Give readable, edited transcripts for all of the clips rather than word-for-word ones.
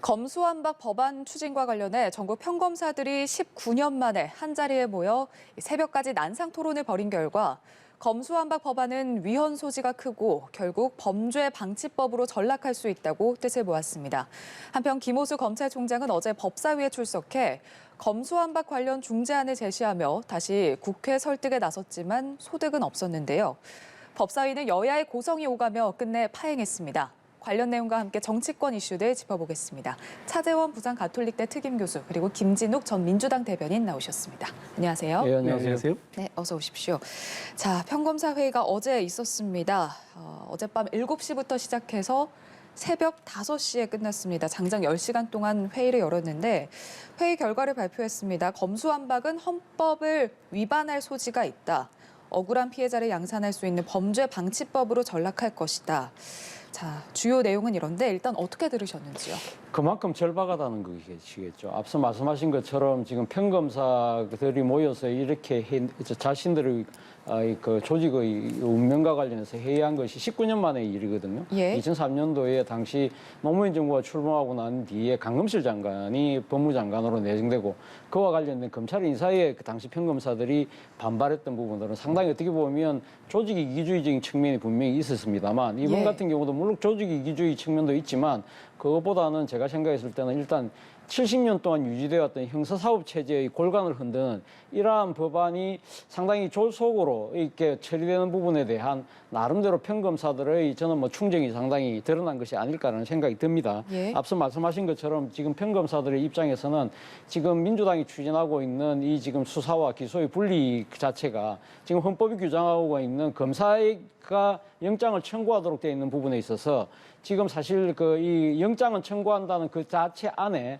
검수완박 법안 추진과 관련해 전국 평검사들이 19년 만에 한자리에 모여 새벽까지 난상 토론을 벌인 결과 검수완박 법안은 위헌 소지가 크고 결국 범죄 방지법으로 전락할 수 있다고 뜻을 모았습니다. 한편 김호수 검찰총장은 어제 법사위에 출석해 검수완박 관련 중재안을 제시하며 다시 국회 설득에 나섰지만 소득은 없었는데요. 법사위는 여야의 고성이 오가며 끝내 파행했습니다. 관련 내용과 함께 정치권 이슈들 짚어보겠습니다. 차재원 부산 가톨릭대 특임교수 그리고 김진욱 전 민주당 대변인 나오셨습니다. 안녕하세요. 네, 안녕하세요. 네, 어서 오십시오. 자, 평검사 회의가 어제 있었습니다. 어젯밤 7시부터 시작해서 새벽 5시에 끝났습니다. 장장 10시간 동안 회의를 열었는데 회의 결과를 발표했습니다. 검수완박은 헌법을 위반할 소지가 있다. 억울한 피해자를 양산할 수 있는 범죄 방지법으로 전락할 것이다. 자, 주요 내용은 이런데 일단 어떻게 들으셨는지요? 그만큼 절박하다는 것이겠죠. 앞서 말씀하신 것처럼 지금 평검사들이 모여서 이렇게 자신들의 그 조직의 운명과 관련해서 회의한 것이 19년 만의 일이거든요. 예. 2003년도에 당시 노무현 정부가 출범하고 난 뒤에 강금실 장관이 법무장관으로 내정되고 그와 관련된 검찰 인사에 그 당시 평검사들이 반발했던 부분들은 상당히 어떻게 보면 조직 이기주의적인 측면이 분명히 있었습니다만 이번 같은 경우도 물론 조직 이기주의 측면도 있지만 그것보다는 제가 생각했을 때는 일단 70년 동안 유지되어 왔던 형사사법 체제의 골간을 흔드는 이러한 법안이 상당히 졸속으로 이렇게 처리되는 부분에 대한 나름대로 평검사들의 저는 뭐 충정이 상당히 드러난 것이 아닐까라는 생각이 듭니다. 예. 앞서 말씀하신 것처럼 지금 평검사들의 입장에서는 지금 민주당이 추진하고 있는 이 지금 수사와 기소의 분리 자체가 지금 헌법이 규정하고 있는 검사가 영장을 청구하도록 되어 있는 부분에 있어서 지금 사실 이 영장을 청구한다는 그 자체 안에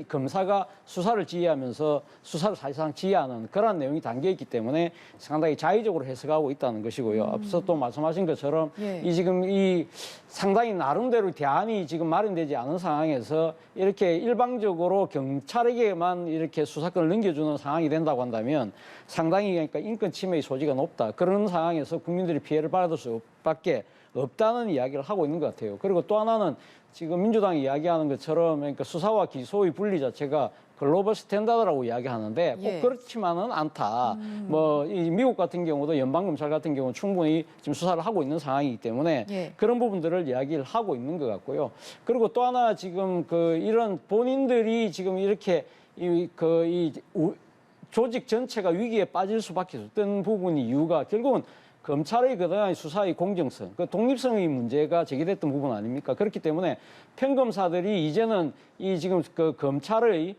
검사가 수사를 지휘하면서 수사를 사실상 지휘하는 그런 내용이 담겨 있기 때문에 상당히 자의적으로 해석하고 있다는 것이고요. 앞서 또 말씀하신 것처럼 이 상당히 나름대로 대안이 지금 마련되지 않은 상황에서 이렇게 일방적으로 경찰에게만 이렇게 수사권을 넘겨주는 상황이 된다고 한다면 상당히 그러니까 인권 침해의 소지가 높다. 그런 상황에서 국민들이 피해를 받을 수밖에 없다는 이야기를 하고 있는 것 같아요. 그리고 또 하나는 지금 민주당이 이야기하는 것처럼 그러니까 수사와 기소의 분리 자체가 글로벌 스탠다드라고 이야기하는데 꼭 그렇지만은 않다. 이 미국 같은 경우도 연방검찰 같은 경우는 충분히 지금 수사를 하고 있는 상황이기 때문에 그런 부분들을 이야기를 하고 있는 것 같고요. 그리고 또 하나 지금 이런 본인들이 지금 이렇게 이 조직 전체가 위기에 빠질 수밖에 없던 부분이 이유가 결국은 검찰의 그동안 수사의 공정성, 그 독립성의 문제가 제기됐던 부분 아닙니까? 그렇기 때문에 평검사들이 이제는 이 지금 그 검찰의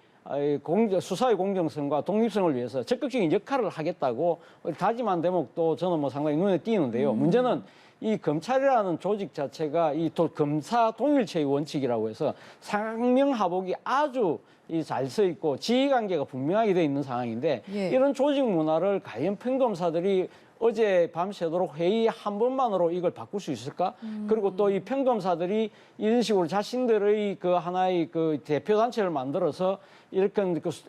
수사의 공정성과 독립성을 위해서 적극적인 역할을 하겠다고 다짐한 대목도 저는 뭐 상당히 눈에 띄는데요. 문제는 이 검찰이라는 조직 자체가 검사 동일체의 원칙이라고 해서 상명하복이 아주 잘 써 있고 지휘관계가 분명하게 돼 있는 상황인데 이런 조직 문화를 과연 평검사들이 어제 밤새도록 회의 한 번만으로 이걸 바꿀 수 있을까? 그리고 또 이 평검사들이 이런 식으로 자신들의 그 하나의 그 대표단체를 만들어서 이렇게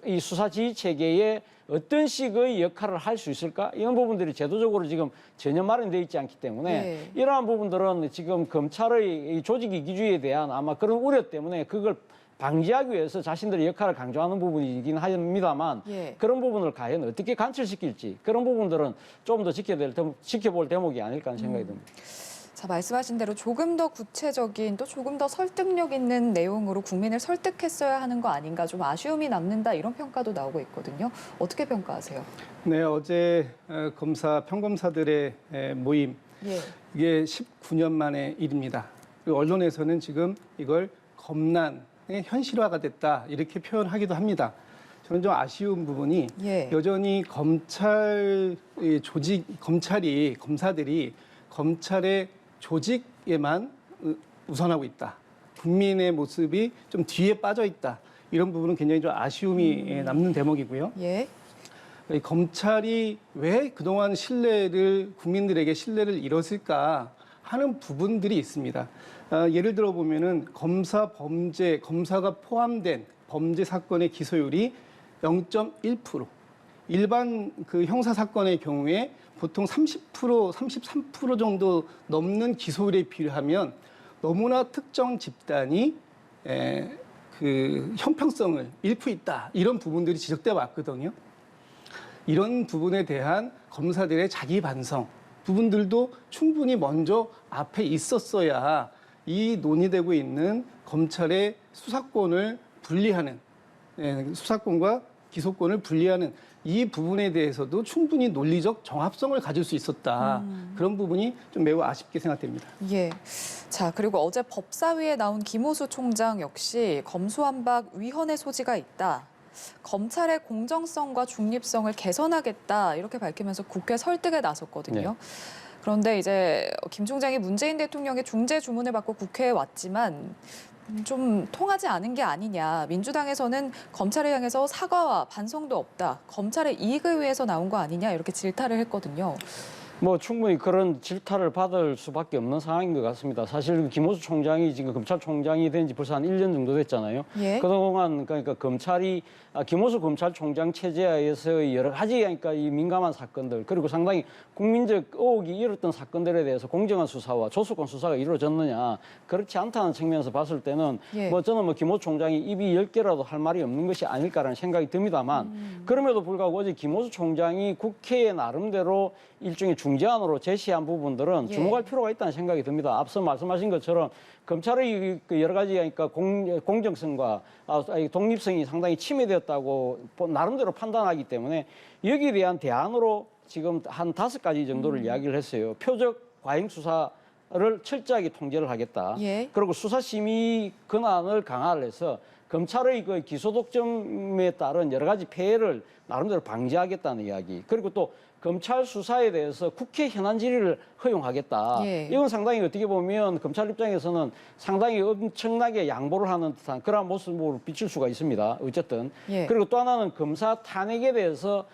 이 수사지휘 체계에 어떤 식의 역할을 할 수 있을까? 이런 부분들이 제도적으로 지금 전혀 마련되어 있지 않기 때문에 이러한 부분들은 지금 검찰의 이 조직 이기주의에 대한 아마 그런 우려 때문에 그걸 방지하기 위해서 자신들의 역할을 강조하는 부분이긴 합니다만 그런 부분을 과연 어떻게 관철시킬지 그런 부분들은 좀 더 지켜볼 대목이 아닐까 하는 생각이 듭니다. 자, 말씀하신 대로 조금 더 구체적인 또 조금 더 설득력 있는 내용으로 국민을 설득했어야 하는 거 아닌가 좀 아쉬움이 남는다 이런 평가도 나오고 있거든요. 어떻게 평가하세요? 네, 어제 평검사들의 모임 이게 19년 만의 일입니다. 그리고 언론에서는 지금 이걸 검난 현실화가 됐다 이렇게 표현하기도 합니다. 저는 좀 아쉬운 부분이 여전히 검사들이 검찰의 조직에만 우선하고 있다. 국민의 모습이 좀 뒤에 빠져 있다. 이런 부분은 굉장히 좀 아쉬움이 남는 대목이고요. 검찰이 왜 그동안 국민들에게 신뢰를 잃었을까 하는 부분들이 있습니다. 예를 들어 보면은 검사가 포함된 범죄 사건의 기소율이 0.1%. 일반 그 형사 사건의 경우에 보통 30%, 33% 정도 넘는 기소율에 비하면 너무나 특정 집단이 그 형평성을 잃고 있다 이런 부분들이 지적돼 왔거든요. 이런 부분에 대한 검사들의 자기 반성 부분들도 충분히 먼저 앞에 있었어야 이 논의되고 있는 검찰의 수사권을 분리하는 수사권과 기소권을 분리하는 이 부분에 대해서도 충분히 논리적 정합성을 가질 수 있었다. 그런 부분이 좀 매우 아쉽게 생각됩니다. 예. 자, 그리고 어제 법사위에 나온 김호수 총장 역시 검수완박 위헌의 소지가 있다. 검찰의 공정성과 중립성을 개선하겠다. 이렇게 밝히면서 국회 설득에 나섰거든요. 네. 그런데 이제 김 총장이 문재인 대통령의 중재 주문을 받고 국회에 왔지만 좀 통하지 않은 게 아니냐. 민주당에서는 검찰을 향해서 사과와 반성도 없다. 검찰의 이익을 위해서 나온 거 아니냐. 이렇게 질타를 했거든요. 뭐 충분히 그런 질타를 받을 수밖에 없는 상황인 것 같습니다. 사실 김호수 총장이 지금 검찰총장이 된 지 벌써 한 1년 정도 됐잖아요. 예. 그동안 그러니까 검찰이 김호수 검찰총장 체제하에서 여러 가지 그러니까 이 민감한 사건들 그리고 상당히 국민적 의혹이 일었던 사건들에 대해서 공정한 수사와 조수권 수사가 이루어졌느냐 그렇지 않다는 측면에서 봤을 때는 예. 뭐 저는 뭐 김호수 총장이 입이 10개라도 할 말이 없는 것이 아닐까라는 생각이 듭니다만 그럼에도 불구하고 어제 김호수 총장이 국회에 나름대로 일종의 중재안으로 제시한 부분들은 예. 주목할 필요가 있다는 생각이 듭니다. 앞서 말씀하신 것처럼 검찰의 그 여러 가지 그러니까 공정성과 독립성이 상당히 침해되었다고 나름대로 판단하기 때문에 여기에 대한 대안으로 지금 한 5가지 정도를 이야기를 했어요. 표적 과잉 수사를 철저하게 통제를 하겠다. 예. 그리고 수사심의 권한을 강화를 해서 검찰의 그 기소 독점에 따른 여러 가지 폐해를 나름대로 방지하겠다는 이야기. 그리고 또 검찰 수사에 대해서 국회 현안 질의를 허용하겠다. 예. 이건 상당히 어떻게 보면 검찰 입장에서는 상당히 엄청나게 양보를 하는 듯한 그런 모습으로 비칠 수가 있습니다. 어쨌든. 예. 그리고 또 하나는 검사 탄핵에 대해서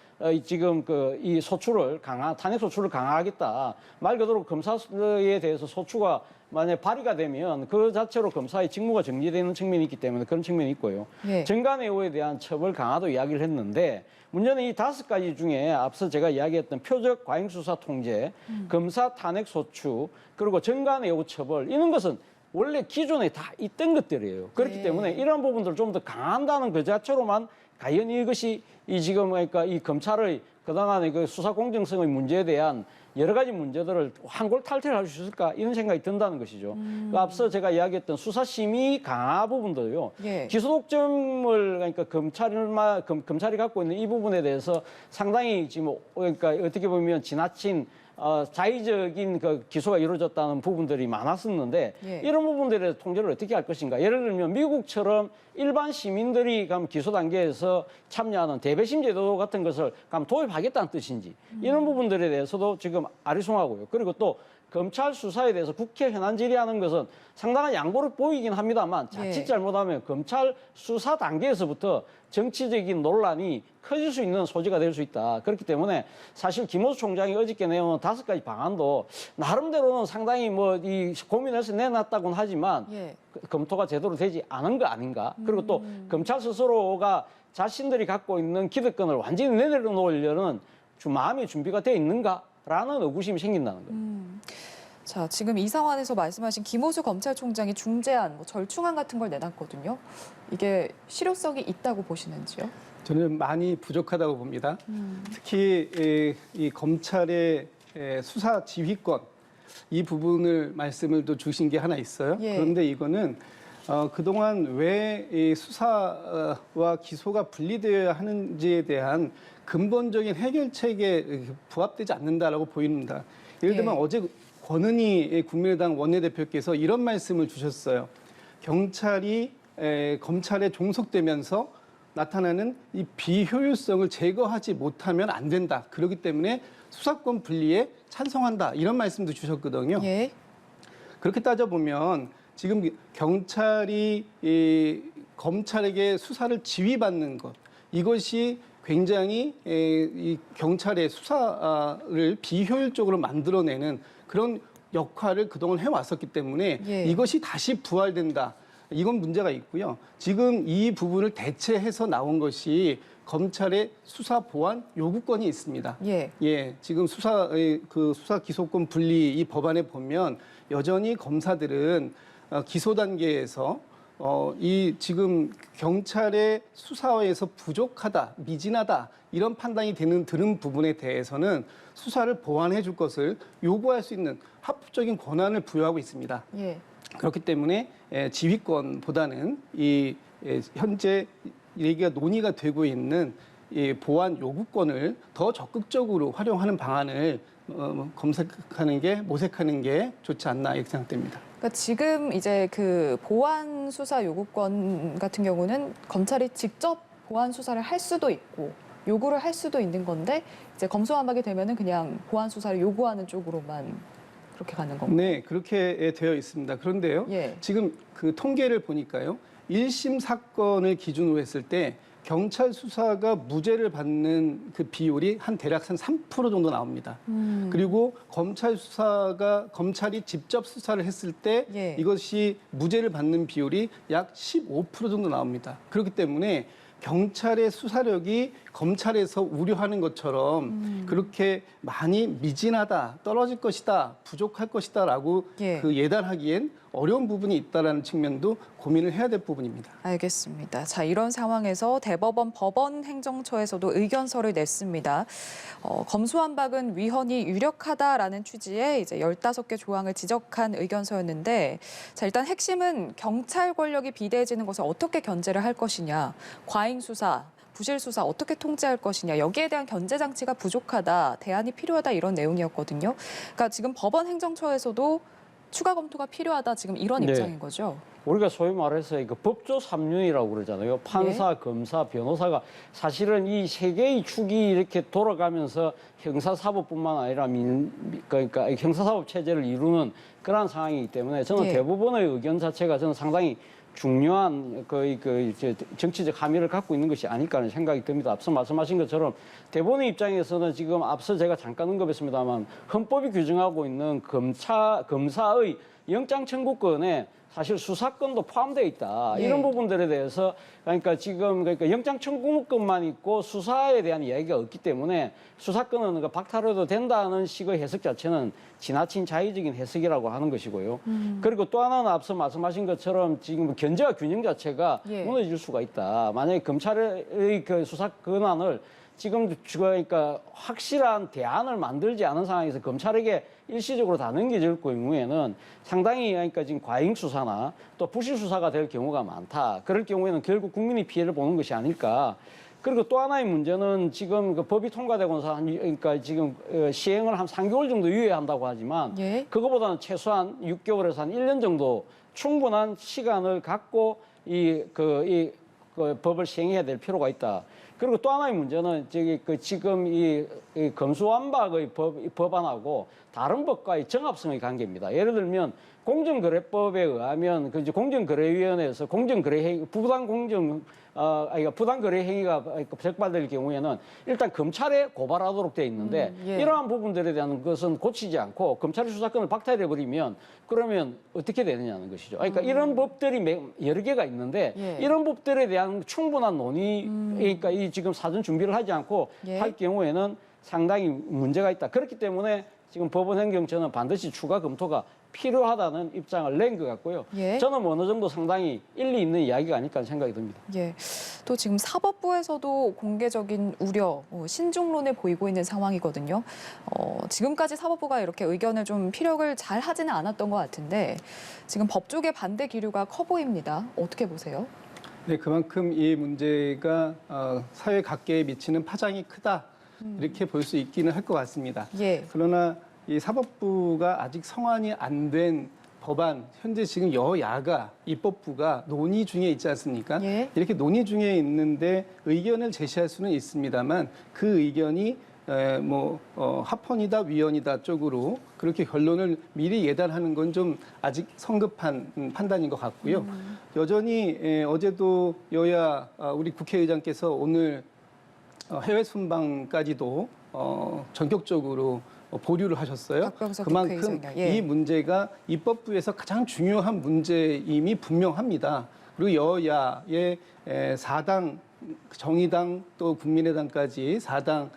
지금 이 소추를 탄핵 소추를 강화하겠다. 말 그대로 검사에 대해서 소추가 만약에 발의가 되면 그 자체로 검사의 직무가 정지되는 측면이 있기 때문에 그런 측면이 있고요. 예. 정관예우에 대한 처벌 강화도 이야기를 했는데 문제는 이 5가지 중에 앞서 제가 이야기했던 표적 과잉 수사 통제, 검사 탄핵 소추, 그리고 정관예우 처벌 이런 것은 원래 기존에 다 있던 것들이에요. 그렇기 예. 때문에 이런 부분들을 좀 더 강화한다는 그 자체로만 과연 이것이 이 지금 그러니까 이 검찰의 그동안의 그 수사 공정성의 문제에 대한 여러 가지 문제들을 한골 탈퇴를 할 수 있을까 이런 생각이 든다는 것이죠. 그 앞서 제가 이야기했던 수사심의 강화 부분도요. 예. 기소 독점을 그러니까 검찰이 갖고 있는 이 부분에 대해서 상당히 지금 그러니까 어떻게 보면 지나친 자의적인 그 기소가 이루어졌다는 부분들이 많았었는데 예. 이런 부분들에 대해서 통제를 어떻게 할 것인가. 예를 들면 미국처럼 일반 시민들이 기소 단계에서 참여하는 대배심 제도 같은 것을 도입하겠다는 뜻인지 이런 부분들에 대해서도 지금 아리송하고요. 그리고 또 검찰 수사에 대해서 국회 현안 질의하는 것은 상당한 양보를 보이긴 합니다만 자칫 예. 잘못하면 검찰 수사 단계에서부터 정치적인 논란이 커질 수 있는 소지가 될 수 있다. 그렇기 때문에 사실 김호수 총장이 어저께 내온 5가지 방안도 나름대로는 상당히 이 고민해서 내놨다고는 하지만 예. 검토가 제대로 되지 않은 거 아닌가. 그리고 또 검찰 스스로가 자신들이 갖고 있는 기득권을 완전히 내려놓으려는 마음의 준비가 돼 있는가라는 의구심이 생긴다는 거예요. 자, 지금 이 상황에서 말씀하신 김호수 검찰총장이 중재안, 절충안 같은 걸 내놨거든요. 이게 실효성이 있다고 보시는지요? 저는 많이 부족하다고 봅니다. 특히 이 검찰의 수사 지휘권 이 부분을 말씀을 또 주신 게 하나 있어요. 예. 그런데 이거는 그동안 왜 이 수사와 기소가 분리되어야 하는지에 대한 근본적인 해결책에 부합되지 않는다라고 보입니다. 예를 들면 예. 어제 권은희 국민의당 원내대표께서 이런 말씀을 주셨어요. 경찰이 검찰에 종속되면서 나타나는 이 비효율성을 제거하지 못하면 안 된다. 그렇기 때문에 수사권 분리에 찬성한다. 이런 말씀도 주셨거든요. 예. 그렇게 따져보면 지금 경찰이 검찰에게 수사를 지휘받는 것 이것이 굉장히 이 경찰의 수사를 비효율적으로 만들어내는 그런 역할을 그동안 해왔었기 때문에 예. 이것이 다시 부활된다. 이건 문제가 있고요. 지금 이 부분을 대체해서 나온 것이 검찰의 수사 보완 요구권이 있습니다. 예. 지금 수사 기소권 분리 이 법안에 보면 여전히 검사들은 기소 단계에서 이 지금 경찰의 수사에서 부족하다, 미진하다 이런 판단이 드는 부분에 대해서는 수사를 보완해 줄 것을 요구할 수 있는 합법적인 권한을 부여하고 있습니다. 예. 그렇기 때문에 지휘권보다는 이 현재 얘기가 논의가 되고 있는 이 보완 요구권을 더 적극적으로 활용하는 방안을 모색하는 게 좋지 않나 이렇게 생각됩니다. 그러니까 지금 이제 그 보완 수사 요구권 같은 경우는 검찰이 직접 보완 수사를 할 수도 있고 요구를 할 수도 있는 건데 이제 검수완박이 되면은 그냥 보완 수사를 요구하는 쪽으로만 그렇게 가는 건가요? 네, 그렇게 되어 있습니다. 그런데요, 예. 지금 그 통계를 보니까요, 1심 사건을 기준으로 했을 때 경찰 수사가 무죄를 받는 그 비율이 대략 한 3% 정도 나옵니다. 그리고 검찰이 직접 수사를 했을 때 예. 이것이 무죄를 받는 비율이 약 15% 정도 나옵니다. 그렇기 때문에 경찰의 수사력이 검찰에서 우려하는 것처럼 그렇게 많이 미진하다, 떨어질 것이다, 부족할 것이다라고 예. 그 예단하기엔 어려운 부분이 있다라는 측면도 고민을 해야 될 부분입니다. 알겠습니다. 자, 이런 상황에서 대법원 법원행정처에서도 의견서를 냈습니다. 검수완박은 위헌이 유력하다라는 취지의 이제 15개 조항을 지적한 의견서였는데, 자, 일단 핵심은 경찰 권력이 비대해지는 것을 어떻게 견제를 할 것이냐, 과잉 수사, 부실 수사 어떻게 통제할 것이냐, 여기에 대한 견제 장치가 부족하다, 대안이 필요하다 이런 내용이었거든요. 그러니까 지금 법원 행정처에서도 추가 검토가 필요하다 지금 이런 네. 입장인 거죠. 우리가 소위 말해서 그 법조 삼륜이라고 그러잖아요. 판사, 검사, 변호사가 사실은 이 세 개의 축이 이렇게 돌아가면서 형사사법뿐만 아니라 그러니까 형사사법 체제를 이루는 그런 상황이기 때문에 저는 예. 대부분의 의견 자체가 저는 상당히 중요한 정치적 함의를 갖고 있는 것이 아닐까 하는 생각이 듭니다. 앞서 말씀하신 것처럼 대법원의 입장에서는 지금 앞서 제가 잠깐 언급했습니다만 헌법이 규정하고 있는 검사의 영장 청구권에 사실 수사권도 포함되어 있다. 예. 이런 부분들에 대해서 그러니까 영장 청구권만 있고 수사에 대한 이야기가 없기 때문에 수사권은 박탈해도 된다는 식의 해석 자체는 지나친 자의적인 해석이라고 하는 것이고요. 그리고 또 하나는 앞서 말씀하신 것처럼 지금 견제와 균형 자체가 예. 무너질 수가 있다. 만약에 검찰의 그 수사 권한을 지금 그러니까 확실한 대안을 만들지 않은 상황에서 검찰에게 일시적으로 다 넘겨질 경우에는 상당히 그러니까 지금 과잉 수사나 또 부실 수사가 될 경우가 많다. 그럴 경우에는 결국 국민이 피해를 보는 것이 아닐까. 그리고 또 하나의 문제는 지금 그 법이 통과되고 나서 그러니까 지금 시행을 한 3개월 정도 유예한다고 하지만 예. 그거보다는 최소한 6개월에서 한 1년 정도 충분한 시간을 갖고 그 법을 시행해야 될 필요가 있다. 그리고 또 하나의 문제는 지금 이 검수완박의 법안하고 다른 법과의 정합성의 관계입니다. 예를 들면 공정거래법에 의하면 그 공정거래위원회에서 부당 거래 행위가 적발될 경우에는 일단 검찰에 고발하도록 돼 있는데 예. 이러한 부분들에 대한 것은 고치지 않고 검찰의 수사권을 박탈해 버리면 그러면 어떻게 되느냐는 것이죠. 그러니까 이런 법들이 여러 개가 있는데 예. 이런 법들에 대한 충분한 논의, 그러니까 이 지금 사전 준비를 하지 않고 예. 할 경우에는 상당히 문제가 있다. 그렇기 때문에 지금 법원 행정처는 반드시 추가 검토가 필요하다는 입장을 낸 것 같고요. 예. 저는 어느 정도 상당히 일리 있는 이야기가 아닐까 하는 생각이 듭니다. 예. 또 지금 사법부에서도 공개적인 우려, 신중론을 보이고 있는 상황이거든요. 지금까지 사법부가 이렇게 의견을 좀 피력을 잘 하지는 않았던 것 같은데 지금 법 쪽의 반대 기류가 커 보입니다. 어떻게 보세요? 네, 그만큼 이 문제가 사회 각계에 미치는 파장이 크다 이렇게 볼 수 있기는 할 것 같습니다. 예. 그러나 이 사법부가 아직 성안이 안 된 법안, 현재 지금 여야가 입법부가 논의 중에 있지 않습니까? 예. 이렇게 논의 중에 있는데 의견을 제시할 수는 있습니다만 그 의견이 합헌이다 위헌이다 쪽으로 그렇게 결론을 미리 예단하는 건 좀 아직 성급한 판단인 것 같고요. 여전히 어제도 여야 우리 국회의장께서 오늘 해외 순방까지도 전격적으로 보류를 하셨어요. 박병석 그만큼 국회의장이요. 예. 이 문제가 입법부에서 가장 중요한 문제임이 분명합니다. 그리고 여야의 4당, 정의당 또 국민의당까지 4당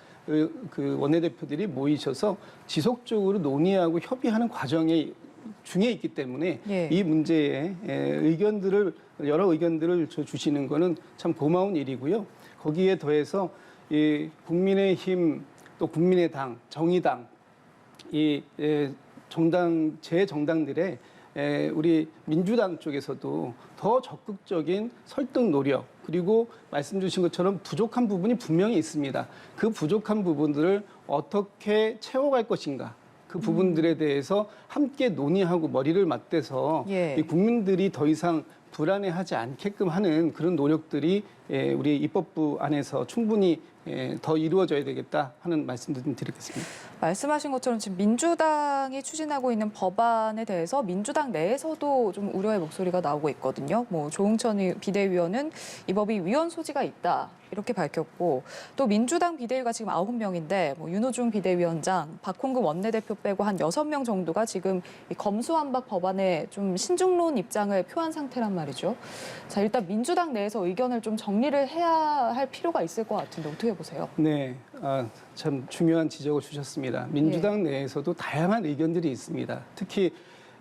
그 원내대표들이 모이셔서 지속적으로 논의하고 협의하는 과정에 중에 있기 때문에 예. 이 문제에 여러 의견들을 주시는 거는 참 고마운 일이고요. 거기에 더해서 이 국민의힘 또 국민의당, 정의당 이 제 정당들의 우리 민주당 쪽에서도 더 적극적인 설득 노력 그리고 말씀 주신 것처럼 부족한 부분이 분명히 있습니다. 그 부족한 부분들을 어떻게 채워갈 것인가. 그 부분들에 대해서 함께 논의하고 머리를 맞대서 예. 이 국민들이 더 이상 불안해하지 않게끔 하는 그런 노력들이 우리 입법부 안에서 충분히 더 이루어져야 되겠다 하는 말씀도 좀 드리겠습니다. 말씀하신 것처럼 지금 민주당이 추진하고 있는 법안에 대해서 민주당 내에서도 좀 우려의 목소리가 나오고 있거든요. 뭐 조응천 비대위원은 이 법이 위헌 소지가 있다 이렇게 밝혔고 또 민주당 비대위가 지금 9명인데 뭐 윤호중 비대위원장, 박홍근 원내대표 빼고 한 6명 정도가 지금 이 검수완박 법안에 좀 신중론 입장을 표한 상태란 말이죠. 자, 일단 민주당 내에서 의견을 좀 정리를 해야 할 필요가 있을 것 같은데 어떻게 보세요? 네, 참 중요한 지적을 주셨습니다. 민주당 내에서도 다양한 의견들이 있습니다. 특히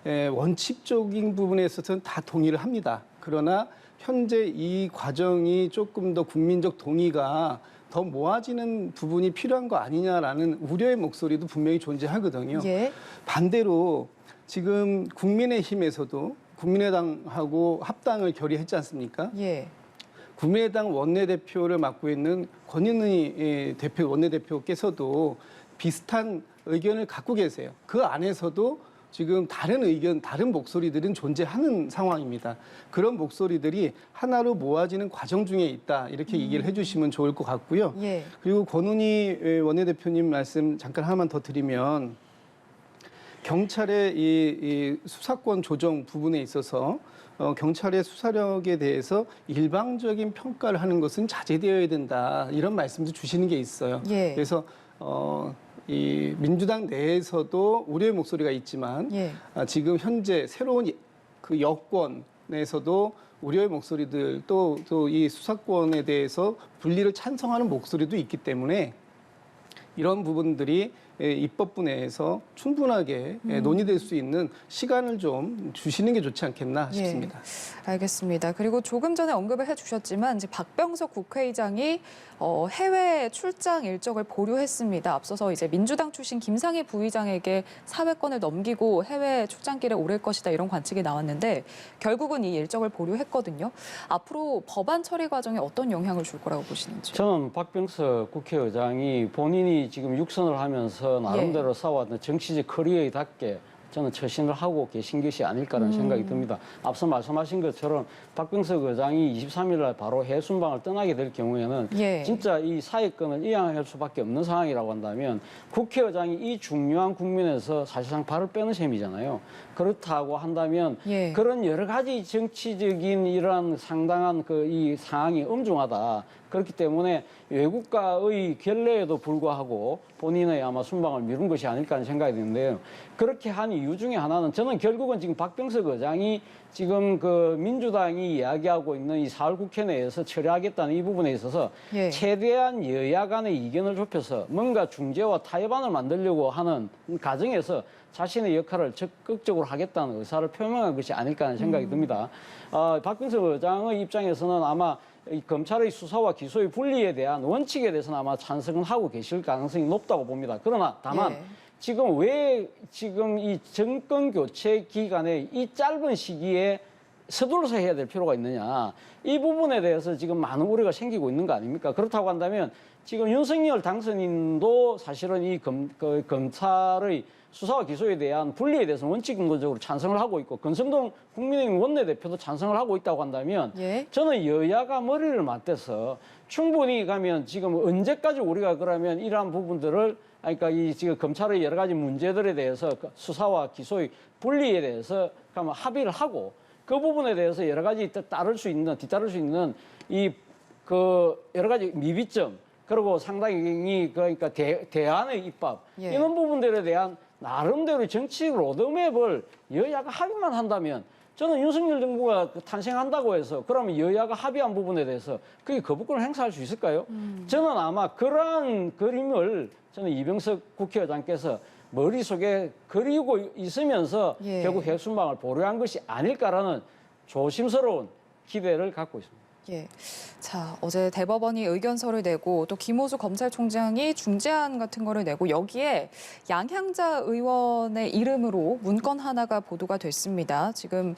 원칙적인 부분에 있어서는 다 동의를 합니다. 그러나 현재 이 과정이 조금 더 국민적 동의가 더 모아지는 부분이 필요한 거 아니냐라는 우려의 목소리도 분명히 존재하거든요. 예. 반대로 지금 국민의힘에서도 국민의당하고 합당을 결의했지 않습니까? 예. 국민의당 원내대표를 맡고 있는 권인희 원내대표께서도 비슷한 의견을 갖고 계세요. 그 안에서도 지금 다른 의견, 다른 목소리들은 존재하는 상황입니다. 그런 목소리들이 하나로 모아지는 과정 중에 있다. 이렇게 얘기를 해주시면 좋을 것 같고요. 예. 그리고 권은희 원내대표님 말씀 잠깐 하나만 더 드리면 경찰의 이 수사권 조정 부분에 있어서 경찰의 수사력에 대해서 일방적인 평가를 하는 것은 자제되어야 된다. 이런 말씀도 주시는 게 있어요. 예. 그래서 이 민주당 내에서도 우려의 목소리가 있지만 예. 지금 현재 새로운 그 여권에서도 우려의 목소리들 또 이 수사권에 대해서 분리를 찬성하는 목소리도 있기 때문에 이런 부분들이 입법부 내에서 충분하게 논의될 수 있는 시간을 좀 주시는 게 좋지 않겠나 싶습니다. 예, 알겠습니다. 그리고 조금 전에 언급을 해주셨지만 이제 박병석 국회의장이 해외 출장 일정을 보류했습니다. 앞서서 이제 민주당 출신 김상희 부의장에게 사회권을 넘기고 해외 출장길에 오를 것이다 이런 관측이 나왔는데 결국은 이 일정을 보류했거든요. 앞으로 법안 처리 과정에 어떤 영향을 줄 거라고 보시는지요? 저는 박병석 국회의장이 본인이 지금 육선을 하면서 나름대로 쌓아왔던 정치적 커리어에답게 저는 처신을 하고 계신 것이 아닐까라는 생각이 듭니다. 앞서 말씀하신 것처럼 박병석 의장이 23일 날 바로 해순방을 떠나게 될 경우에는 예. 진짜 이 사회권을 이양할 수밖에 없는 상황이라고 한다면 국회의장이 이 중요한 국면에서 사실상 발을 빼는 셈이잖아요. 그렇다고 한다면 예. 그런 여러 가지 정치적인 이러한 상당한 이 상황이 엄중하다. 그렇기 때문에 외국과의 결례에도 불구하고 본인의 아마 순방을 미룬 것이 아닐까 하는 생각이 드는데요. 그렇게 한 이유 중에 하나는 저는 결국은 지금 박병석 의장이 지금 그 민주당이 이야기하고 있는 이 4월 국회 내에서 처리하겠다는 이 부분에 있어서 예. 최대한 여야 간의 이견을 좁혀서 뭔가 중재와 타협안을 만들려고 하는 과정에서 자신의 역할을 적극적으로 하겠다는 의사를 표명한 것이 아닐까 하는 생각이 듭니다. 박병석 의장의 입장에서는 아마 이 검찰의 수사와 기소의 분리에 대한 원칙에 대해서는 아마 찬성을 하고 계실 가능성이 높다고 봅니다. 그러나 다만 예. 지금 왜 지금 이 정권 교체 기간에 이 짧은 시기에 서둘러서 해야 될 필요가 있느냐. 이 부분에 대해서 지금 많은 우려가 생기고 있는 거 아닙니까? 그렇다고 한다면 지금 윤석열 당선인도 사실은 이 검찰의 수사와 기소에 대한 분리에 대해서는 원칙근거적으로 찬성을 하고 있고 권성동 국민의힘 원내대표도 찬성을 하고 있다고 한다면 예. 저는 여야가 머리를 맞대서 충분히 가면 지금 언제까지 우리가 그러면 이러한 부분들을 그러니까 이 지금 검찰의 여러 가지 문제들에 대해서 수사와 기소의 분리에 대해서 가면 합의를 하고 그 부분에 대해서 여러 가지 뒤따를 수 있는 이 여러 가지 미비점 그리고 상당히 그러니까 대안의 입법 예. 이런 부분들에 대한 나름대로 정치 로드맵을 여야가 합의만 한다면 저는 윤석열 정부가 탄생한다고 해서 그러면 여야가 합의한 부분에 대해서 그게 거부권을 행사할 수 있을까요? 저는 아마 그러한 그림을 저는 이병석 국회의장께서 머릿속에 그리고 있으면서 예. 결국 핵순방을 보류한 것이 아닐까라는 조심스러운 기대를 갖고 있습니다. 예. 자, 어제 대법원이 의견서를 내고 또 김호수 검찰총장이 중재안 같은 거를 내고 여기에 양향자 의원의 이름으로 문건 하나가 보도가 됐습니다. 지금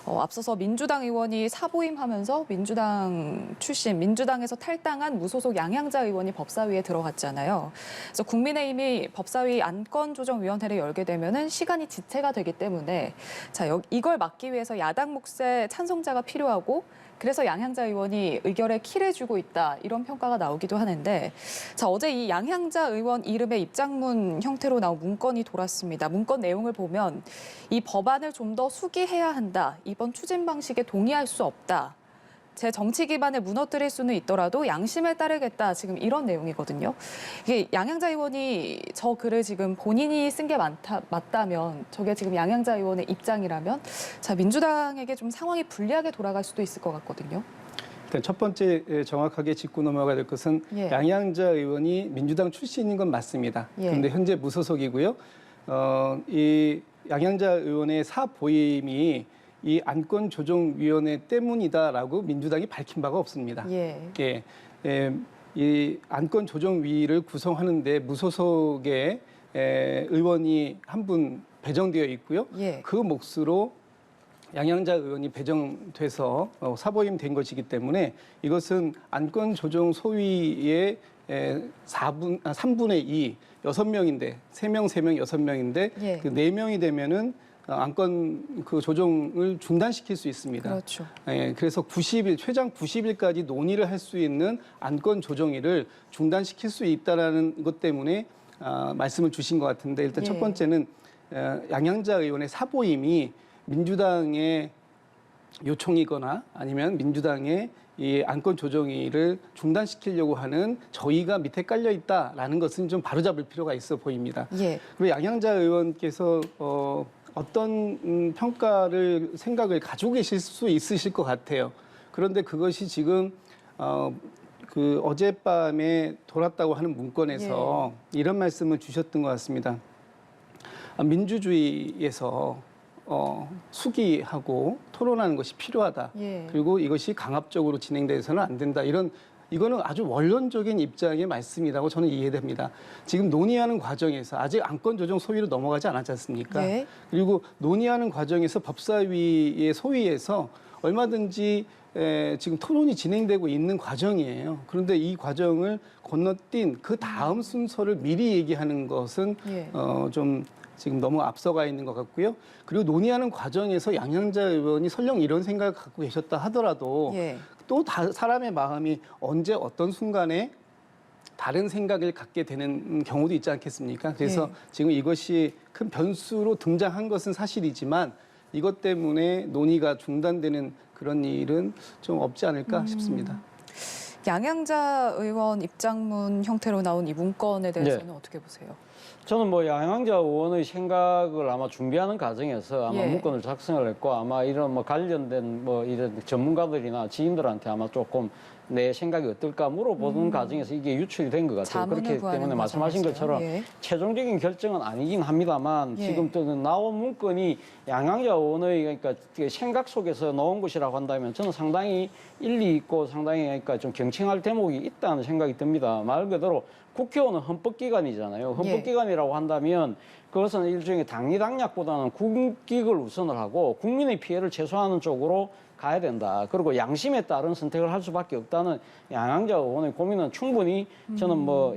앞서서 민주당 의원이 사보임하면서 민주당 출신, 민주당에서 탈당한 무소속 양향자 의원이 법사위에 들어갔잖아요. 그래서 국민의힘이 법사위 안건조정위원회를 열게 되면은 시간이 지체가 되기 때문에 자, 이걸 막기 위해서 야당 몫의 찬성자가 필요하고 그래서 양향자 의원이 의결에 키를 주고 있다 이런 평가가 나오기도 하는데 자 어제 이 양향자 의원 이름의 입장문 형태로 나온 문건이 돌았습니다. 문건 내용을 보면 이 법안을 좀 더 수기해야 한다. 이번 추진 방식에 동의할 수 없다. 제 정치 기반을 무너뜨릴 수는 있더라도 양심에 따르겠다. 지금 이런 내용이거든요. 이게 양향자 의원이 저 글을 지금 본인이 쓴 게 맞다면 저게 지금 양향자 의원의 입장이라면 자 민주당에게 좀 상황이 불리하게 돌아갈 수도 있을 것 같거든요. 일단 첫 번째 정확하게 짚고 넘어가야 될 것은 예. 양향자 의원이 민주당 출신인 건 맞습니다. 예. 그런데 현재 무소속이고요. 이 양향자 의원의 사보임이 이 안건조정위원회 때문이다라고 민주당이 밝힌 바가 없습니다. 예. 이 안건조정위를 구성하는데 무소속의 의원이 한 분 배정되어 있고요. 예. 그 몫으로 양향자 의원이 배정돼서 사보임 된 것이기 때문에 이것은 안건조정 소위의 3분의 2, 6명인데 3명, 3명, 6명인데 예. 그 4명이 되면은 안건 그 조정을 중단시킬 수 있습니다. 그렇죠. 예, 그래서 90일, 최장 90일까지 논의를 할 수 있는 안건 조정일을 중단시킬 수 있다라는 것 때문에 말씀을 주신 것 같은데 일단 예. 첫 번째는 양향자 의원의 사보임이 민주당의 요청이거나 아니면 민주당의 이 안건 조정일을 중단시키려고 하는 저희가 밑에 깔려 있다라는 것은 좀 바로잡을 필요가 있어 보입니다. 예. 그리고 양향자 의원께서 어떤 평가를 생각을 가지고 계실 수 있으실 것 같아요. 그런데 그것이 지금 그 어젯밤에 돌았다고 하는 문건에서 이런 말씀을 주셨던 것 같습니다. 민주주의에서 수기하고 토론하는 것이 필요하다. 예. 그리고 이것이 강압적으로 진행돼서는 안 된다. 이거는 아주 원론적인 입장의 말씀이라고 저는 이해됩니다. 지금 논의하는 과정에서 아직 안건 조정 소위로 넘어가지 않았지 않습니까? 네. 그리고 논의하는 과정에서 법사위의 소위에서 얼마든지 지금 토론이 진행되고 있는 과정이에요. 그런데 이 과정을 건너뛴 그 다음 순서를 미리 얘기하는 것은 예. 좀 지금 너무 앞서가 있는 것 같고요. 그리고 논의하는 과정에서 양향자 의원이 설령 이런 생각을 갖고 계셨다 하더라도 예. 또 사람의 마음이 언제 어떤 순간에 다른 생각을 갖게 되는 경우도 있지 않겠습니까? 그래서 예. 지금 이것이 큰 변수로 등장한 것은 사실이지만 이것 때문에 논의가 중단되는 그런 일은 좀 없지 않을까 싶습니다. 양향자 의원 입장문 형태로 나온 이 문건에 대해서는 어떻게 보세요? 저는 뭐 양향자 의원의 생각을 아마 준비하는 과정에서 아마 예. 문건을 작성을 했고 아마 이런 뭐 관련된 뭐 이런 전문가들이나 지인들한테 아마 조금 내 생각이 어떨까 물어보는 과정에서 이게 유출이 된 것 같아요. 자문을 그렇기 구하는 때문에 말씀하신 과정에서요? 것처럼 예. 최종적인 결정은 아니긴 합니다만 예. 지금 또 나온 문건이 양향자 의원의 그러니까 생각 속에서 나온 것이라고 한다면 저는 상당히 일리 있고 상당히 그러니까 좀 경청할 대목이 있다는 생각이 듭니다. 말 그대로 국회의원은 헌법기관이잖아요. 헌법기관이라고 한다면 그것은 일종의 당리당략보다는 국익을 우선을 하고 국민의 피해를 최소화하는 쪽으로 가야 된다. 그리고 양심에 따른 선택을 할 수밖에 없다는 양향자 의원의 고민은 충분히 저는 뭐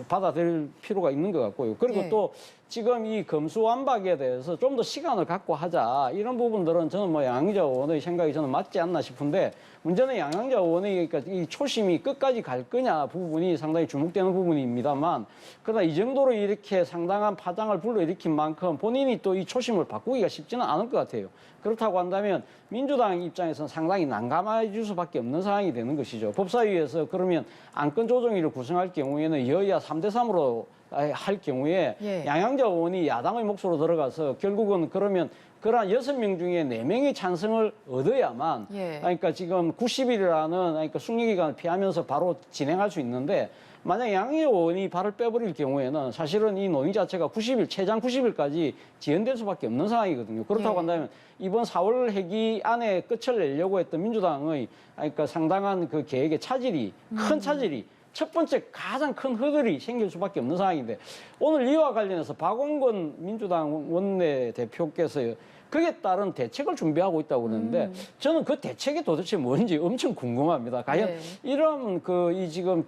받아들일 필요가 있는 것 같고요. 그리고 예. 또 지금 이 검수완박에 대해서 좀 더 시간을 갖고 하자 이런 부분들은 저는 뭐 양향자 의원의 생각이 저는 맞지 않나 싶은데 문제는 양향자 의원의 그러니까 이 초심이 끝까지 갈 거냐 부분이 상당히 주목되는 부분입니다만 그러나 이 정도로 이렇게 상당한 파장을 불러일으킨 만큼 본인이 또 이 초심을 바꾸기가 쉽지는 않을 것 같아요. 그렇다고 한다면 민주당 입장에서는 상당히 난감해질 수밖에 없는 상황이 되는 것이죠. 법사위에서 그러면 안건 조정위를 구성할 경우에는 여야 3대3으로 할 경우에 예. 양향자 의원이 야당의 몫으로 들어가서 결국은 그러면 그러한 6명 중에 4명의 찬성을 얻어야만 예. 그러니까 지금 90일이라는 그러니까 숙려 기간을 피하면서 바로 진행할 수 있는데 만약 양희 의원이 발을 빼버릴 경우에는 사실은 이 논의 자체가 90일, 최장 90일까지 지연될 수밖에 없는 상황이거든요. 그렇다고 예. 한다면 이번 4월 회기 안에 끝을 내려고 했던 민주당의 그러니까 상당한 그 계획의 차질이, 큰 차질이 첫 번째 가장 큰 허들이 생길 수밖에 없는 상황인데 오늘 이와 관련해서 박원건 민주당 원내대표께서 그에 따른 대책을 준비하고 있다고 그러는데 저는 그 대책이 도대체 뭔지 엄청 궁금합니다. 과연 네. 이런 이 지금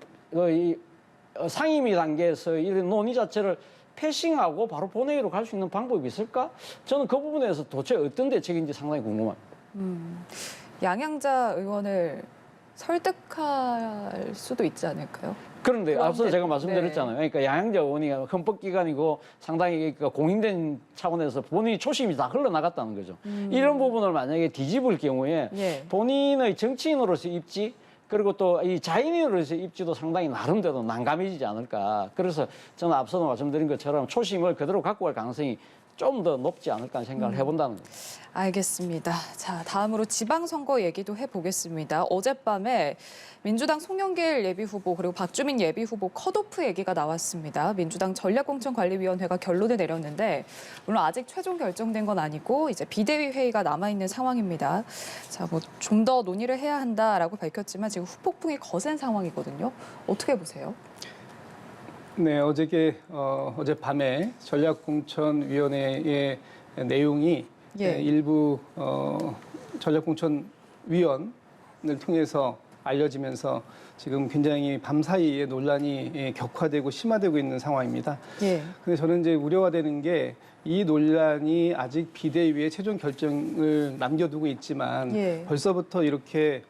상임위 단계에서 이런 논의 자체를 패싱하고 바로 본회의로 갈 수 있는 방법이 있을까? 저는 그 부분에서 도대체 어떤 대책인지 상당히 궁금합니다. 양양자 의원을 설득할 수도 있지 않을까요? 그런데 앞서 그런데, 제가 말씀드렸잖아요. 네. 그러니까 양양자 의원이 헌법기관이고 상당히 그러니까 공인된 차원에서 본인이 초심이 다 흘러나갔다는 거죠. 이런 부분을 만약에 뒤집을 경우에 예. 본인의 정치인으로서 입지 그리고 또 이 자인으로서 입지도 상당히 나름대로 난감해지지 않을까. 그래서 저는 앞서도 말씀드린 것처럼 초심을 그대로 갖고 갈 가능성이 좀 더 높지 않을까 하는 생각을 해본다는 거죠. 알겠습니다. 자, 다음으로 지방선거 얘기도 해보겠습니다. 어젯밤에 민주당 송영길 예비후보 그리고 박주민 예비후보 컷오프 얘기가 나왔습니다. 민주당 전략공천관리위원회가 결론을 내렸는데 물론 아직 최종 결정된 건 아니고 이제 비대위 회의가 남아있는 상황입니다. 자, 뭐 좀 더 논의를 해야 한다라고 밝혔지만 지금 후폭풍이 거센 상황이거든요. 어떻게 보세요? 네, 어젯밤에 전략공천위원회의 내용이 예. 일부 전략공천위원을 통해서 알려지면서 지금 굉장히 밤사이에 논란이 격화되고 심화되고 있는 상황입니다. 예. 근데 저는 이제 우려가 되는 게 이 논란이 아직 비대위에 최종 결정을 남겨두고 있지만 예. 벌써부터 이렇게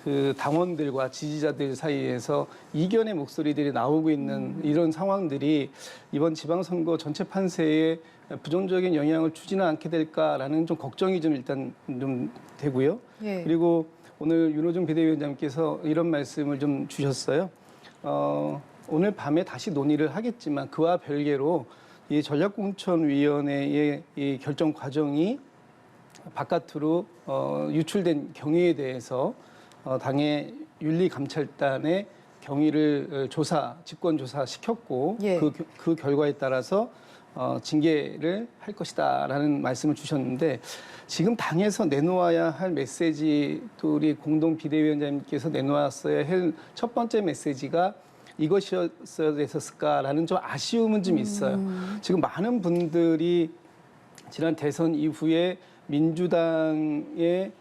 그 당원들과 지지자들 사이에서 이견의 목소리들이 나오고 있는 이런 상황들이 이번 지방선거 전체 판세에 부정적인 영향을 주지는 않게 될까라는 좀 걱정이 좀 일단 좀 되고요. 예. 그리고 오늘 윤호중 비대위원장께서 이런 말씀을 좀 주셨어요. 오늘 밤에 다시 논의를 하겠지만 그와 별개로 이 전략공천위원회의 이 결정 과정이 바깥으로 유출된 경위에 대해서 당의 윤리감찰단의 경위를 직권 조사 시켰고 예. 그 결과에 따라서 징계를 할 것이다라는 말씀을 주셨는데 지금 당에서 내놓아야 할 메시지 또 우리 공동 비대위원장님께서 내놓았어야 할 첫 번째 메시지가 이것이었어야 됐었을까라는 좀 아쉬움은 좀 있어요. 지금 많은 분들이 지난 대선 이후에 민주당에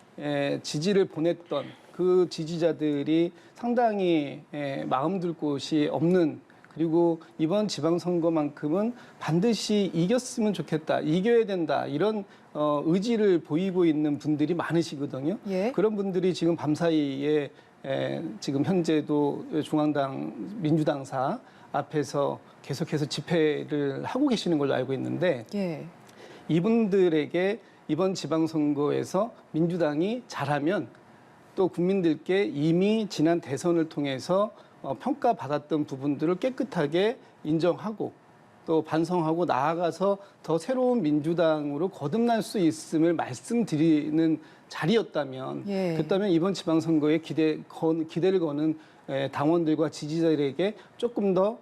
지지를 보냈던 그 지지자들이 상당히 마음 둘 곳이 없는 그리고 이번 지방선거만큼은 반드시 이겼으면 좋겠다, 이겨야 된다 이런 의지를 보이고 있는 분들이 많으시거든요. 예. 그런 분들이 지금 밤사이에 지금 현재도 중앙당 민주당사 앞에서 계속해서 집회를 하고 계시는 걸로 알고 있는데 예. 이분들에게 이번 지방선거에서 민주당이 잘하면 또 국민들께 이미 지난 대선을 통해서 평가받았던 부분들을 깨끗하게 인정하고 또 반성하고 나아가서 더 새로운 민주당으로 거듭날 수 있음을 말씀드리는 자리였다면 예. 그렇다면 이번 지방선거에 기대를 거는 당원들과 지지자들에게 조금 더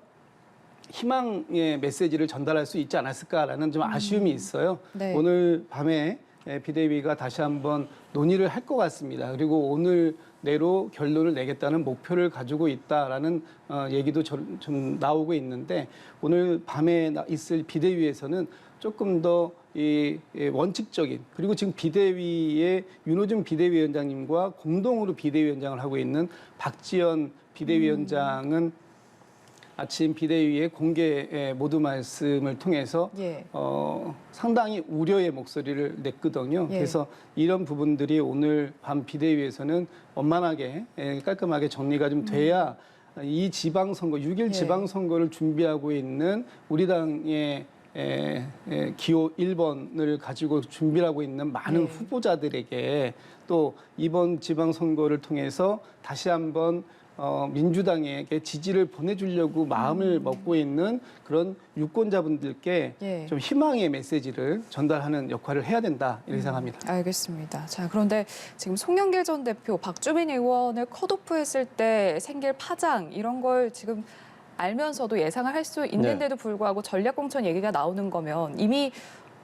희망의 메시지를 전달할 수 있지 않았을까라는 좀 아쉬움이 있어요. 네. 오늘 밤에 비대위가 다시 한번 논의를 할 것 같습니다. 그리고 오늘 내로 결론을 내겠다는 목표를 가지고 있다라는 얘기도 좀 나오고 있는데 오늘 밤에 있을 비대위에서는 조금 더 이 원칙적인 그리고 지금 비대위의 윤호중 비대위원장님과 공동으로 비대위원장을 하고 있는 박지원 비대위원장은 아침 비대위의 공개 모두 말씀을 통해서 예. 상당히 우려의 목소리를 냈거든요. 예. 그래서 이런 부분들이 오늘 밤 비대위에서는 원만하게 깔끔하게 정리가 좀 돼야 이 지방선거, 6일 예. 지방선거를 준비하고 있는 우리 당의 기호 1번을 가지고 준비를 하고 있는 많은 예. 후보자들에게 또 이번 지방선거를 통해서 다시 한번 민주당에게 지지를 보내주려고 마음을 먹고 있는 그런 유권자분들께 예. 좀 희망의 메시지를 전달하는 역할을 해야 된다 이렇게 생각합니다. 알겠습니다. 자, 그런데 지금 송영길 전 대표, 박주민 의원을 컷오프했을 때 생길 파장 이런 걸 지금 알면서도 예상을 할 수 있는데도 불구하고 전략공천 얘기가 나오는 거면 이미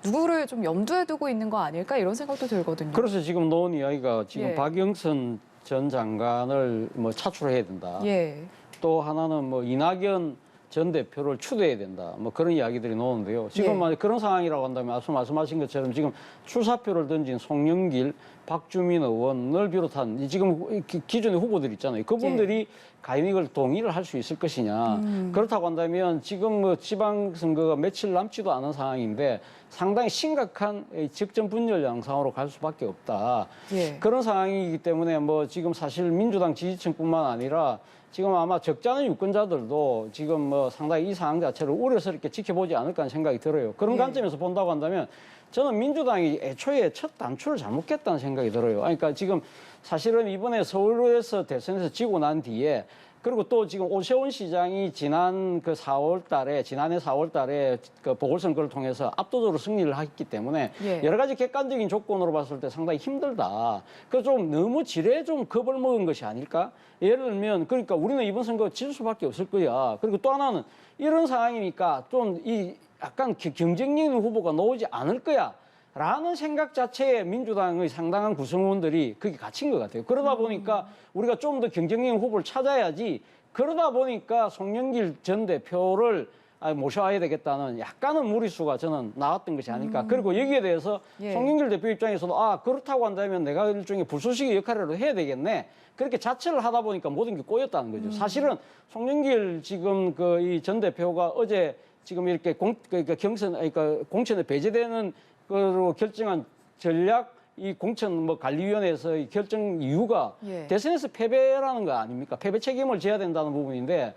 누구를 좀 염두에 두고 있는 거 아닐까 이런 생각도 들거든요. 그래서 지금 나온 이야기가 지금 예. 박영선 전 장관을 뭐 차출해야 된다. 예. 또 하나는 뭐 이낙연 전 대표를 추대해야 된다. 뭐 그런 이야기들이 나오는데요. 지금 예. 만약 그런 상황이라고 한다면 앞서 말씀하신 것처럼 지금 출사표를 던진 송영길, 박주민 의원을 비롯한 지금 기존의 후보들 있잖아요. 그분들이 과연 이걸 동의를 할 수 있을 것이냐. 그렇다고 한다면 지금 뭐 지방선거가 며칠 남지도 않은 상황인데 상당히 심각한 직전 분열 양상으로 갈 수밖에 없다. 예. 그런 상황이기 때문에 뭐 지금 사실 민주당 지지층뿐만 아니라 지금 아마 적지 않은 유권자들도 지금 뭐 상당히 이 상황 자체를 우려스럽게 지켜보지 않을까 하는 생각이 들어요. 그런 예. 관점에서 본다고 한다면 저는 민주당이 애초에 첫 단추를 잘못했다는 생각이 들어요. 그러니까 지금 사실은 이번에 서울에서 대선에서 지고 난 뒤에 그리고 또 지금 오세훈 시장이 지난해 4월 달에 그 보궐선거를 통해서 압도적으로 승리를 했기 때문에 예. 여러 가지 객관적인 조건으로 봤을 때 상당히 힘들다. 그래서 좀 너무 지레 좀 겁을 먹은 것이 아닐까? 예를 들면 그러니까 우리는 이번 선거 질 수밖에 없을 거야. 그리고 또 하나는 이런 상황이니까 좀 이 약간 경쟁력 있는 후보가 나오지 않을 거야. 라는 생각 자체에 민주당의 상당한 구성원들이 거기 갇힌 것 같아요. 그러다 보니까 우리가 좀 더 경쟁력 있는 후보를 찾아야지 그러다 보니까 송영길 전 대표를 모셔와야 되겠다는 약간은 무리수가 저는 나왔던 것이 아닐까. 그리고 여기에 대해서 예. 송영길 대표 입장에서도 그렇다고 한다면 내가 일종의 불쏘시개 역할이라도 해야 되겠네. 그렇게 자체를 하다 보니까 모든 게 꼬였다는 거죠. 사실은 송영길 지금 이 전 대표가 어제 지금 이렇게 공천에 배제되는 거로 결정한 전략 이 공천 관리위원회에서의 결정 이유가 예. 대선에서 패배라는 거 아닙니까? 패배 책임을 져야 된다는 부분인데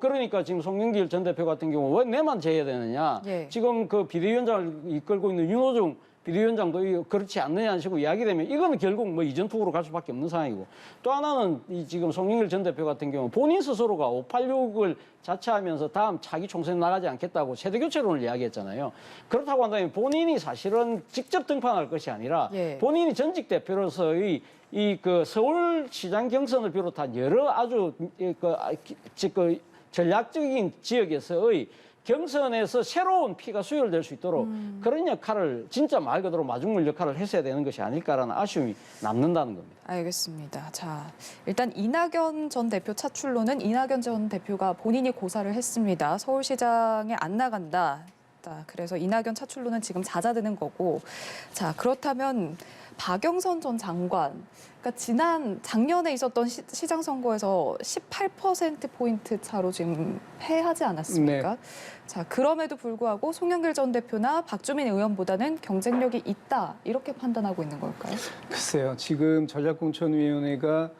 그러니까 지금 송영길 전 대표 같은 경우 왜 내만 져야 되느냐? 예. 지금 그 비대위원장을 이끌고 있는 윤호중 비대위원장도 그렇지 않느냐는 식으로 이야기되면 이거는 결국 뭐 이전 투구로 갈 수밖에 없는 상황이고 또 하나는 지금 송영길 전 대표 같은 경우 본인 스스로가 586을 자처하면서 다음 차기 총선에 나가지 않겠다고 세대교체론을 이야기했잖아요. 그렇다고 한다면 본인이 사실은 직접 등판할 것이 아니라 예. 본인이 전직 대표로서의 서울시장 경선을 비롯한 여러 아주 전략적인 지역에서의 경선에서 새로운 피가 수혈될 수 있도록 그런 역할을 진짜 말 그대로 마중물 역할을 했어야 되는 것이 아닐까라는 아쉬움이 남는다는 겁니다. 알겠습니다. 자, 일단 이낙연 전 대표 차출로는 이낙연 전 대표가 본인이 고사를 했습니다. 서울시장에 안 나간다. 그래서 이낙연 차출로는 지금 잦아드는 거고. 자, 그렇다면 박영선 전 장관, 그러니까 작년에 있었던 시장 선거에서 18%포인트 차로 지금 패하지 않았습니까? 네. 자, 그럼에도 불구하고 송영길 전 대표나 박주민 의원보다는 경쟁력이 있다, 이렇게 판단하고 있는 걸까요? 글쎄요. 지금 전략공천위원회가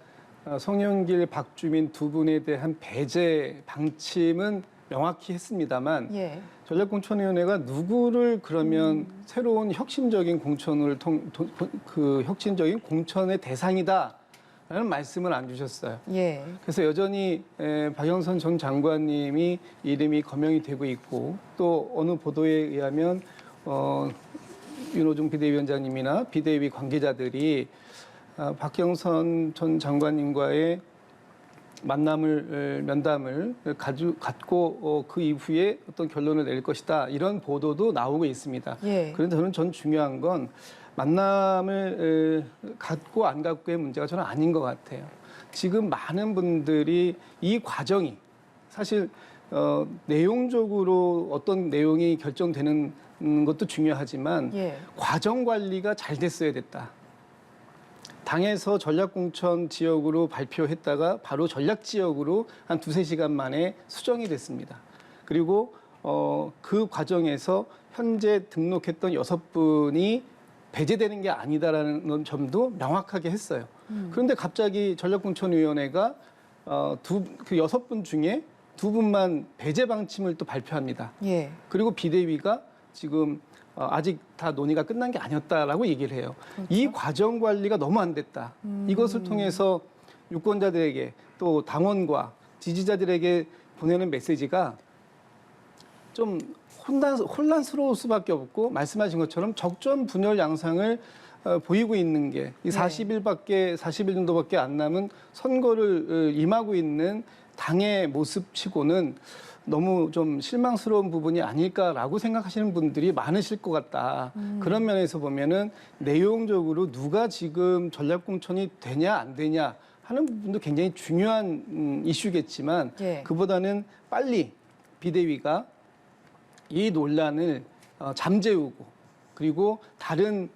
송영길, 박주민 두 분에 대한 배제 방침은 명확히 했습니다만 예. 전략공천위원회가 누구를 그러면 새로운 혁신적인 공천을 혁신적인 공천의 대상이다라는 말씀을 안 주셨어요. 예. 그래서 여전히 박영선 전 장관님이 이름이 거명이 되고 있고 또 어느 보도에 의하면 윤호중 비대위원장님이나 비대위 관계자들이 박영선 전 장관님과의 면담을 갖고 그 이후에 어떤 결론을 낼 것이다. 이런 보도도 나오고 있습니다. 예. 그런데 전 중요한 건 만남을 갖고 안 갖고의 문제가 저는 아닌 것 같아요. 지금 많은 분들이 이 과정이 사실 내용적으로 어떤 내용이 결정되는 것도 중요하지만 예. 과정 관리가 잘 됐어야 됐다. 당에서 전략공천 지역으로 발표했다가 바로 전략 지역으로 한 2-3시간 만에 수정이 됐습니다. 그리고 그 과정에서 현재 등록했던 6분이 배제되는 게 아니다라는 점도 명확하게 했어요. 그런데 갑자기 전략공천위원회가 그 6분 중에 2분만 배제 방침을 또 발표합니다. 예. 그리고 비대위가 지금 아직 다 논의가 끝난 게 아니었다라고 얘기를 해요. 그렇죠. 이 과정 관리가 너무 안 됐다. 이것을 통해서 유권자들에게 또 당원과 지지자들에게 보내는 메시지가 좀 혼란스러울 수밖에 없고 말씀하신 것처럼 적전 분열 양상을 보이고 있는 게 이 40일 정도밖에 안 남은 선거를 임하고 있는 당의 모습치고는 너무 좀 실망스러운 부분이 아닐까라고 생각하시는 분들이 많으실 것 같다. 그런 면에서 보면은 내용적으로 누가 지금 전략공천이 되냐 안 되냐 하는 부분도 굉장히 중요한 이슈겠지만 예. 그보다는 빨리 비대위가 이 논란을 잠재우고 그리고 다른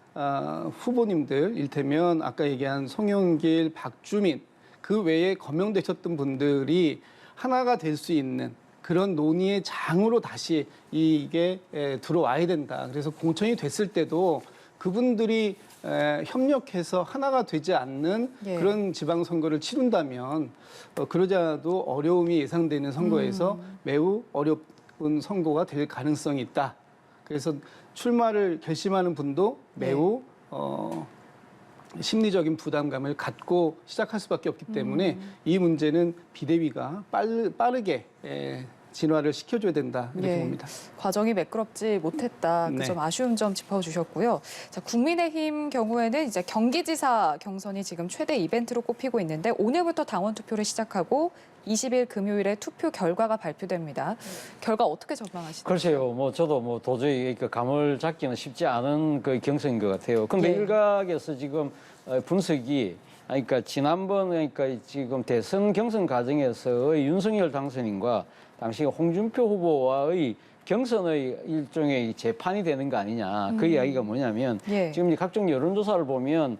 후보님들 일테면 아까 얘기한 송영길, 박주민 그 외에 거명되셨던 분들이 하나가 될 수 있는 그런 논의의 장으로 다시 이게 들어와야 된다. 그래서 공천이 됐을 때도 그분들이 협력해서 하나가 되지 않는 예. 그런 지방선거를 치른다면 그러지 않아도 어려움이 예상되는 선거에서 매우 어렵은 선거가 될 가능성이 있다. 그래서 출마를 결심하는 분도 매우 심리적인 부담감을 갖고 시작할 수밖에 없기 때문에 이 문제는 비대위가 빠르게 진화를 시켜줘야 된다 이렇게 예. 봅니다. 과정이 매끄럽지 못했다. 그 네. 점 아쉬운 점 짚어주셨고요. 자, 국민의힘 경우에는 이제 경기지사 경선이 지금 최대 이벤트로 꼽히고 있는데 오늘부터 당원 투표를 시작하고 20일 금요일에 투표 결과가 발표됩니다. 결과 어떻게 전망하시나요? 글쎄요, 뭐 저도 뭐 도저히 그 감을 잡기는 쉽지 않은 그 경선인 것 같아요. 근데 예. 일각에서 지금 분석이 그러니까 지난번 그러니까 지금 대선 경선 과정에서의 윤석열 당선인과 당시 홍준표 후보와의 경선의 일종의 재판이 되는 거 아니냐. 그 이야기가 뭐냐면 예. 지금 이제 각종 여론조사를 보면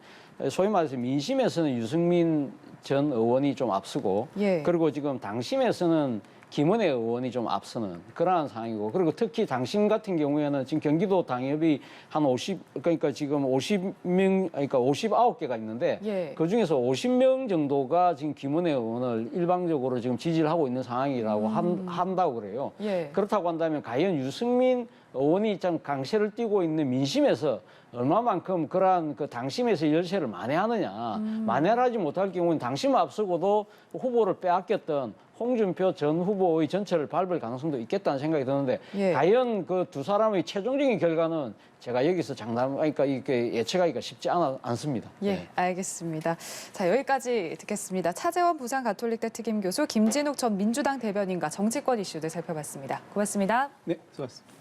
소위 말해서 민심에서는 유승민 전 의원이 좀 앞서고 예. 그리고 지금 당심에서는 김은혜 의원이 좀 앞서는 그러한 상황이고 그리고 특히 당심 같은 경우에는 지금 경기도 당협이 한 50 지금 50명 그러니까 59개가 있는데 예. 그중에서 50명 정도가 지금 김은혜 의원을 일방적으로 지금 지지를 하고 있는 상황이라고 한다고 그래요. 예. 그렇다고 한다면 과연 유승민 의원이 참 강세를 띠고 있는 민심에서 얼마만큼 그러한 그 당심에서 열세를 만회하느냐. 만회를 하지 못할 경우는 당심을 앞서고도 후보를 빼앗겼던 홍준표 전 후보의 전체를 밟을 가능성도 있겠다는 생각이 드는데 예. 과연 그 두 사람의 최종적인 결과는 제가 여기서 그러니까 이렇게 예측하기가 쉽지 않습니다. 예, 네. 알겠습니다. 자, 여기까지 듣겠습니다. 차재원 부산가톨릭대 특임교수, 김진욱 전 민주당 대변인과 정치권 이슈들 살펴봤습니다. 고맙습니다. 네, 수고하셨습니다.